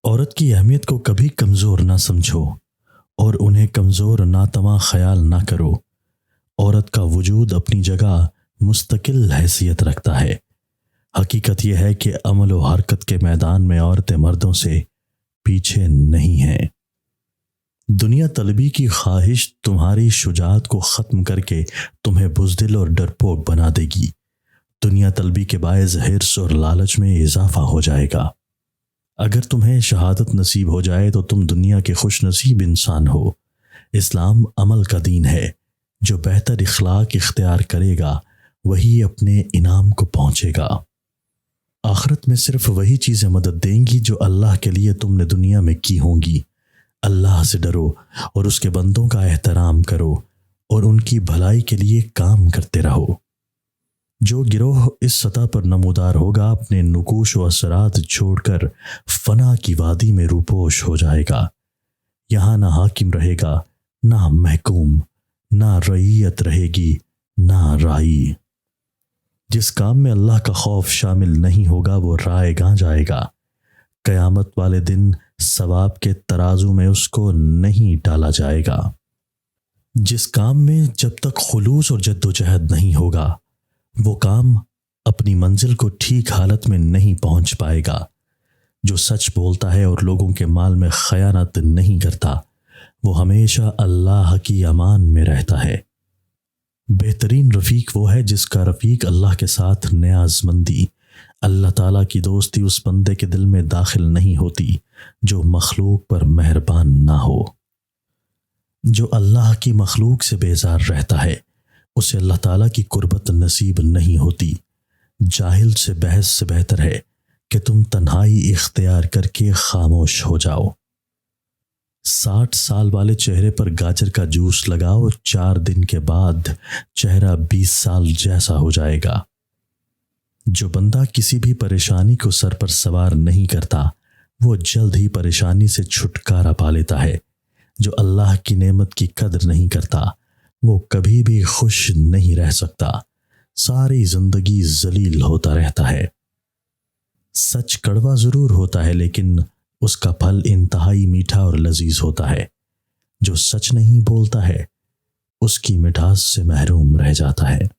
عورت کی اہمیت کو کبھی کمزور نہ سمجھو اور انہیں کمزور ناتواں خیال نہ کرو۔ عورت کا وجود اپنی جگہ مستقل حیثیت رکھتا ہے۔ حقیقت یہ ہے کہ عمل و حرکت کے میدان میں عورتیں مردوں سے پیچھے نہیں ہیں۔ دنیا طلبی کی خواہش تمہاری شجاعت کو ختم کر کے تمہیں بزدل اور ڈرپوک بنا دے گی۔ دنیا طلبی کے باعث حرص اور لالچ میں اضافہ ہو جائے گا۔ اگر تمہیں شہادت نصیب ہو جائے تو تم دنیا کے خوش نصیب انسان ہو۔ اسلام عمل کا دین ہے۔ جو بہتر اخلاق اختیار کرے گا وہی اپنے انعام کو پہنچے گا۔ آخرت میں صرف وہی چیزیں مدد دیں گی جو اللہ کے لیے تم نے دنیا میں کی ہوں گی۔ اللہ سے ڈرو اور اس کے بندوں کا احترام کرو اور ان کی بھلائی کے لیے کام کرتے رہو۔ جو گروہ اس سطح پر نمودار ہوگا اپنے نقوش و اثرات چھوڑ کر فنا کی وادی میں روپوش ہو جائے گا۔ یہاں نہ حاکم رہے گا، نہ محکوم، نہ رعیت رہے گی، نہ رائی۔ جس کام میں اللہ کا خوف شامل نہیں ہوگا وہ رائے گاں جائے گا۔ قیامت والے دن ثواب کے ترازو میں اس کو نہیں ڈالا جائے گا۔ جس کام میں جب تک خلوص اور جد و جہد نہیں ہوگا وہ کام اپنی منزل کو ٹھیک حالت میں نہیں پہنچ پائے گا۔ جو سچ بولتا ہے اور لوگوں کے مال میں خیانت نہیں کرتا وہ ہمیشہ اللہ کی امان میں رہتا ہے۔ بہترین رفیق وہ ہے جس کا رفیق اللہ کے ساتھ نیاز مندی، اللہ تعالیٰ کی دوستی اس بندے کے دل میں داخل نہیں ہوتی جو مخلوق پر مہربان نہ ہو۔ جو اللہ کی مخلوق سے بیزار رہتا ہے اسے اللہ تعالیٰ کی قربت نصیب نہیں ہوتی۔ جاہل سے بحث سے بہتر ہے کہ تم تنہائی اختیار کر کے خاموش ہو جاؤ۔ 60 سال والے چہرے پر گاجر کا جوس لگاؤ، 4 دن کے بعد چہرہ 20 سال جیسا ہو جائے گا۔ جو بندہ کسی بھی پریشانی کو سر پر سوار نہیں کرتا وہ جلد ہی پریشانی سے چھٹکارا پا لیتا ہے۔ جو اللہ کی نعمت کی قدر نہیں کرتا وہ کبھی بھی خوش نہیں رہ سکتا، ساری زندگی ذلیل ہوتا رہتا ہے۔ سچ کڑوا ضرور ہوتا ہے لیکن اس کا پھل انتہائی میٹھا اور لذیذ ہوتا ہے۔ جو سچ نہیں بولتا ہے اس کی مٹھاس سے محروم رہ جاتا ہے۔